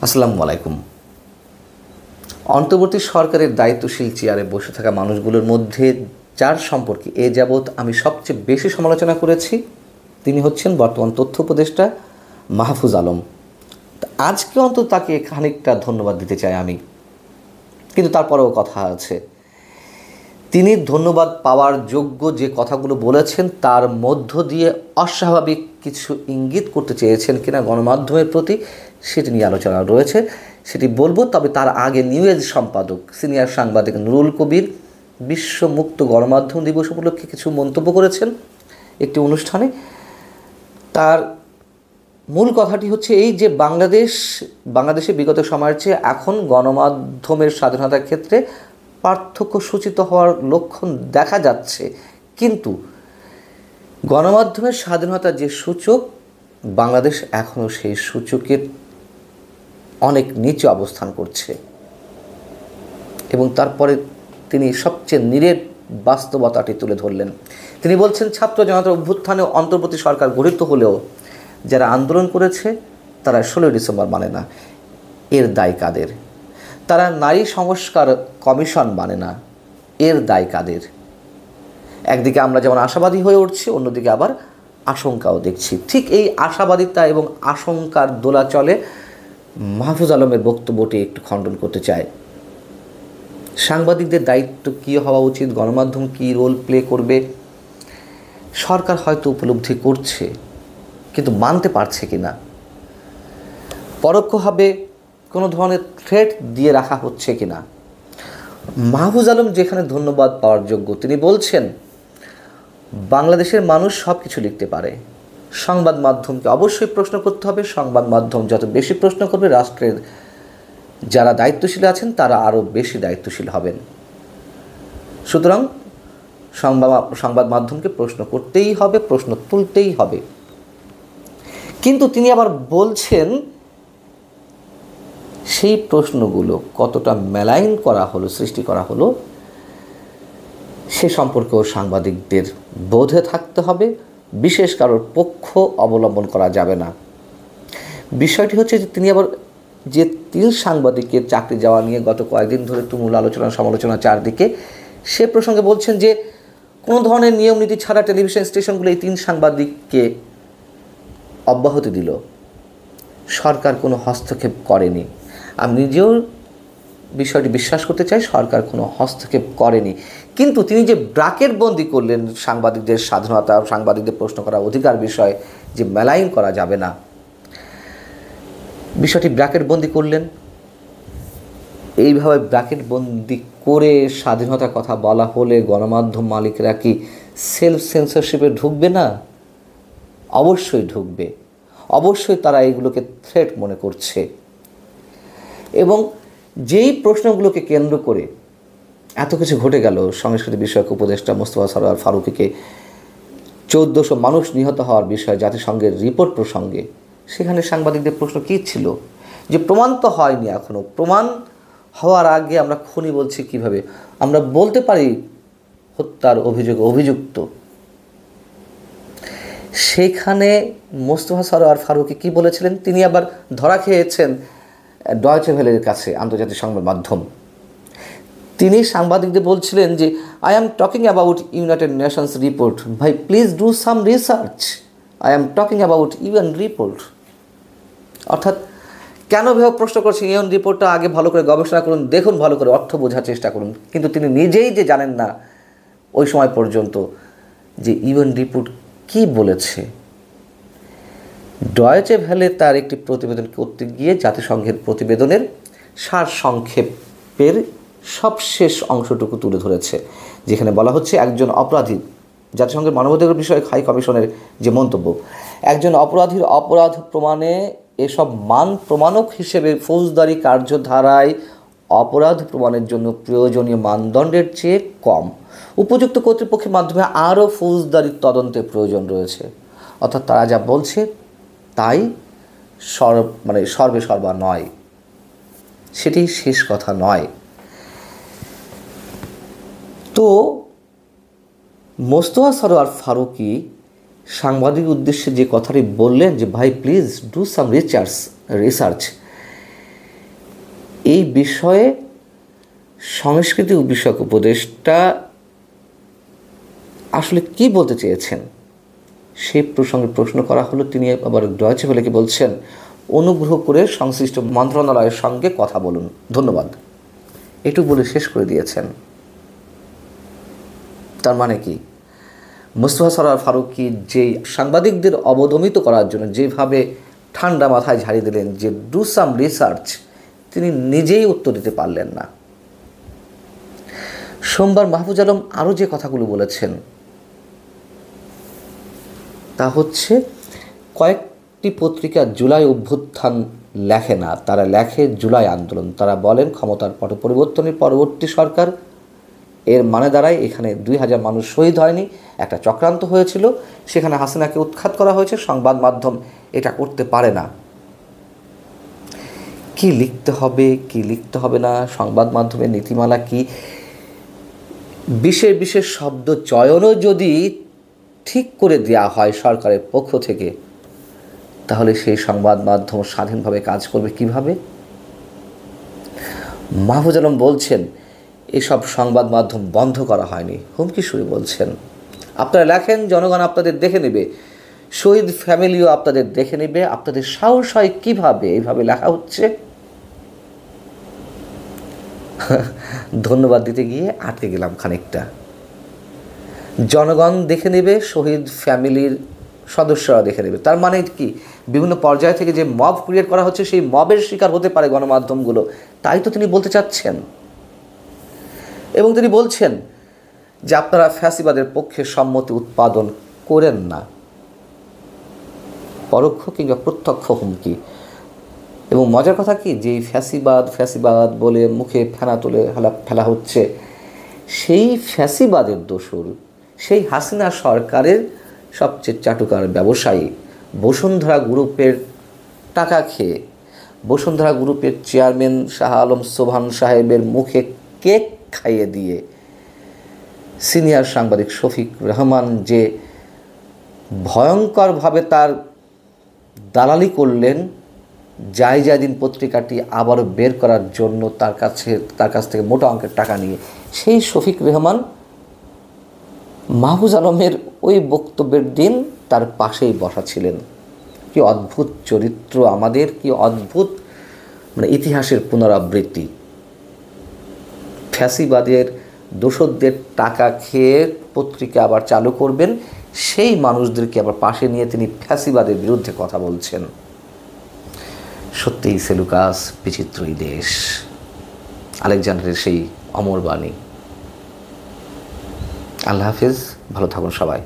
আসসালামু আলাইকুম। অন্তর্বর্তী সরকারের দায়িত্বশীল চেয়ারে বসে থাকা মানুষগুলোর মধ্যে যার সম্পর্কে এ যাবৎ আমি সবচেয়ে বেশি সমালোচনা করেছি তিনি হচ্ছেন বর্তমান তথ্য উপদেষ্টা মাহফুজ আলম। আজকে অন্তত তাকে খানিকটা ধন্যবাদ দিতে চাই আমি, কিন্তু তারপরেও কথা আছে। তিনি ধন্যবাদ পাওয়ার যোগ্য যে কথাগুলো বলেছেন তার মধ্য দিয়ে অস্বাভাবিক কিছু ইঙ্গিত করতে চেয়েছেন কিনা গণমাধ্যমের প্রতি সেটি নিয়ে আলোচনা রয়েছে, সেটি বলবো। তবে তার আগে নিউ এজ সম্পাদক সিনিয়র সাংবাদিক নুরুল কবির বিশ্ব মুক্ত গণমাধ্যম দিবস উপলক্ষে কিছু মন্তব্য করেছেন একটি অনুষ্ঠানে। তার মূল কথাটি হচ্ছে এই যে বাংলাদেশে বিগত সময়ের চেয়ে এখন গণমাধ্যমের স্বাধীনতার ক্ষেত্রে পার্থক্য সূচিত হওয়ার লক্ষণ দেখা যাচ্ছে, কিন্তু গণমাধ্যমের স্বাধীনতার যে সূচক বাংলাদেশ এখনও সেই সূচকের অনেক নিচে অবস্থান করছে। এবং তারপরে তিনি সবচেয়ে নিরেট বাস্তবতাটি তুলে ধরলেন। তিনি বলছেন, ছাত্র জনতার অভ্যুত্থানে অন্তর্বর্তী সরকার গঠিত হলেও যারা আন্দোলন করেছে তারা 16 ডিসেম্বর মানে না, এর দায় কাদের? তারা নারী সংস্কার কমিশন মানে না, এর দায় কাদের? একদিকে আমরা যেমন আশাবাদী হয়ে উঠছি, অন্যদিকে আবার আশঙ্কাও দেখছি। ঠিক এই আশাবাদিতা এবং আশঙ্কার দোলাচলে মাহফুজ আলমের বক্তব্যটি একটু খণ্ডন করতে চায়। সাংবাদিকদের দায়িত্ব কী হওয়া উচিত, গণমাধ্যম কী রোল প্লে করবে, সরকার হয়তো উপলব্ধি করছে কিন্তু মানতে পারছে কি না, পরোক্ষভাবে কোনো ধরনের থ্রেট দিয়ে রাখা হচ্ছে কি না। মাহফুজ আলম যেখানে ধন্যবাদ পাওয়ার যোগ্য, তিনি বলছেন বাংলাদেশের মানুষ সব কিছু লিখতে পারে, সংবাদ মাধ্যমকে অবশ্যই প্রশ্ন করতে হবে। সংবাদ মাধ্যম যত বেশি প্রশ্ন করবে, রাষ্ট্রের যারা দায়িত্বশীল আছেন তারা আরও বেশি দায়িত্বশীল হবেন। সুতরাং সংবাদ মাধ্যমকে প্রশ্ন করতেই হবে, প্রশ্ন তুলতেই হবে। কিন্তু তিনি আবার বলছেন সেই প্রশ্নগুলো কতটা মেলাইন করা হলো, সৃষ্টি করা হলো, সে সম্পর্কেও সাংবাদিকদের বোধে থাকতে হবে। বিশেষ কারোর পক্ষ অবলম্বন করা যাবে না। বিষয়টি হচ্ছে যে তিনি আবার যে 3 সাংবাদিকের চাকরি যাওয়া নিয়ে গত কয়েকদিন ধরে তুমুল আলোচনা সমালোচনা চারদিকে, সে প্রসঙ্গে বলছেন যে কোনো ধরনের নিয়ম নীতি ছাড়া টেলিভিশন স্টেশনগুলো এই 3 সাংবাদিককে অব্যাহতি দিল, সরকার কোনো হস্তক্ষেপ করেনি। আমি নিজেও বিষয়টি বিশ্বাস করতে চাই, সরকার কোনো হস্তক্ষেপ করেনি। কিন্তু তিনি যে ব্র্যাকেট বন্দি করলেন সাংবাদিকদের স্বাধীনতা, সাংবাদিকদের প্রশ্ন করার অধিকার বিষয়ে যে মেলাইন করা যাবে না, বিষয়টি ব্র্যাকেট বন্দি করলেন। এইভাবে ব্র্যাকেট বন্দি করে স্বাধীনতার কথা বলা হলে গণমাধ্যম মালিকরা কি সেলফ সেন্সরশিপে ঢুকবে না? অবশ্যই ঢুকবে, অবশ্যই তারা এগুলোকে থ্রেট মনে করছে। এবং যেই প্রশ্নগুলোকে কেন্দ্র করে এত কিছু ঘটে গেল, সংস্কৃতি বিষয়ক উপদেষ্টা মোস্তফা সরোয়ার ফারুকীকে 1400 মানুষ নিহত হওয়ার বিষয়ে জাতিসংঘের রিপোর্ট প্রসঙ্গে, সেখানে সাংবাদিকদের প্রশ্ন কী ছিল যে প্রমাণ তো হয়নি এখনও, প্রমাণ হওয়ার আগে আমরা খুনি বলছি কিভাবে? আমরা বলতে পারি হত্যার অভিযুক্ত। সেখানে মোস্তফা সরোয়ার ফারুকী কী বলেছিলেন? তিনি আবার ধরা খেয়েছেন ডয়েচে ভেলের কাছে, আন্তর্জাতিক সংবাদ মাধ্যম। তিনি সাংবাদিকদের বলছিলেন যে I am talking about United Nations report, ভাই please do some research, I am talking about UN report. অর্থাৎ কেন ভেবে প্রশ্ন করছেন ইউএন রিপোর্টটা আগে ভালো করে গবেষণা করুন, দেখুন, ভালো করে অর্থ বোঝার চেষ্টা করুন। কিন্তু তিনি নিজেই যে জানেন না ওই সময় পর্যন্ত যে ইউএন রিপোর্ট কী বলেছে। ডয়েচে ভেলে তার একটি প্রতিবেদন করতে গিয়ে জাতিসংঘের প্রতিবেদনের সারসংক্ষেপের সবশেষ অংশটুকু তুলে ধরেছে, যেখানে বলা হচ্ছে একজন অপরাধী, জাতিসংঘের মানবাধিকার বিষয়ক হাই কমিশনের যে মন্তব্য, একজন অপরাধীর অপরাধ প্রমাণে এসব মান প্রমাণক হিসেবে ফৌজদারি কার্যধারায় অপরাধ প্রমাণের জন্য প্রয়োজনীয় মানদণ্ডের চেয়ে কম, উপযুক্ত কর্তৃপক্ষের মাধ্যমে আরও ফৌজদারি তদন্তের প্রয়োজন রয়েছে। অর্থাৎ তারা যা বলছে তাই সর্বে সর্বা নয়, সেটি শেষ কথা নয়। তো মোস্তফা সরোয়ার ফারুকী সাংবাদিক উদ্দেশ্যে যে কথাটি বললেন যে ভাই প্লিজ ডু সাম রিসার্চ, এই বিষয়ে সংস্কৃতি বিষয়ক উপদেষ্টা আসলে কি বলতে চেয়েছেন সেই প্রসঙ্গে প্রশ্ন করা হলো। তিনি আবার ডয়েচে ভেলেকে বলছেন, অনুগ্রহ করে সংশ্লিষ্ট মন্ত্রণালয়ের সঙ্গে কথা বলুন, ধন্যবাদ, এটুকু বলে শেষ করে দিয়েছেন। তার মানে কি, মোস্তফা সরোয়ার ফারুকী যেই সাংবাদিকদের অবদমিত করার জন্য যেভাবে ঠান্ডা মাথায় ঝাড়িয়ে দিলেন যে ডু সাম রিসার্চ, তিনি নিজেই উত্তর দিতে পারলেন না। সোমবার মাহফুজ আলম আরও যে কথাগুলো বলেছেন তা হচ্ছে, কয়েকটি পত্রিকা জুলাই অভ্যুত্থান লেখে না, তারা লেখে জুলাই আন্দোলন। তারা বলেন ক্ষমতার পট পরিবর্তনের পরবর্তী সরকার, এর মানে দাঁড়ায় এখানে 2000 মানুষ শহীদ হয়নি, একটা চক্রান্ত হয়েছিল, সেখানে হাসিনাকে উৎখাত করা হয়েছে, সংবাদ মাধ্যম এটা করতে পারে না। কি লিখতে হবে কি লিখতে হবে না, সংবাদ মাধ্যমের নীতিমালা কি, বিশেষ বিশেষ শব্দ চয়নও যদি ঠিক করে দেওয়া হয় সরকারের পক্ষ থেকে, তাহলে সেই সংবাদ মাধ্যম স্বাধীনভাবে কাজ করবে কিভাবে? মাহফুজ আলম বলছেন এসব সংবাদ মাধ্যম বন্ধ করা হয়নি, হুমকি সুরে বলছেন, আপনারা লেখেন, জনগণ আপনাদের দেখে নেবে, শহীদ ফ্যামিলিও আপনাদের দেখে নেবে, আপনাদের সাহস হয় কীভাবে এইভাবে লেখা হচ্ছে। ধন্যবাদ দিতে গিয়ে আটকে গেলাম খানিকটা। জনগণ দেখে নেবে, শহীদ ফ্যামিলির সদস্যরা দেখে নেবে, তার মানে কি বিভিন্ন পর্যায় থেকে যে মব ক্রিয়েট করা হচ্ছে সেই মবের শিকার হতে পারে গণমাধ্যমগুলো, তাই তো তিনি বলতে চাচ্ছেন। এবং তিনি বলছেন যে আপনারা ফ্যাসিবাদের পক্ষে সম্মতি উৎপাদন করেন না, পরোক্ষ কিংবা প্রত্যক্ষ হুমকি। এবং মজার কথা কি, যে ফ্যাসিবাদ বলে মুখে ফেনা তুলে ফেলা হচ্ছে, সেই ফ্যাসিবাদের দোসর, সেই হাসিনা সরকারের সবচেয়ে চাটুকার ব্যবসায়ী বসুন্ধরা গ্রুপের টাকা খেয়ে, বসুন্ধরা গ্রুপের চেয়ারম্যান শাহ আলম সোবহান সাহেবের মুখে কেক খাইয়ে দিয়ে সিনিয়র সাংবাদিক শফিক রহমান যে ভয়ঙ্করভাবে তার দালালি করলেন জায়জাদিন পত্রিকাটি আবারও বের করার জন্য তার কাছ থেকে মোটা অঙ্কের টাকা নিয়ে, সেই শফিক রহমান মাহফুজ আলমের ওই বক্তব্যের দিন তার পাশেই বসা ছিলেন। কি অদ্ভুত চরিত্র আমাদের, কি অদ্ভুত ইতিহাসের পুনরাবৃত্তি। ফ্যাসিবাদের দোসরদের টাকা খেয়ে পত্রিকা আবার চালু করবেন, সেই মানুষদেরকে আবার পাশে নিয়ে তিনি ফ্যাসিবাদের বিরুদ্ধে কথা বলছেন। সত্যিই সেলুকাস বিচিত্রই দেশ, আলেকজান্ডারের সেই অমর বাণী। আল্লাহ হাফিজ, ভালো থাকুন সবাই।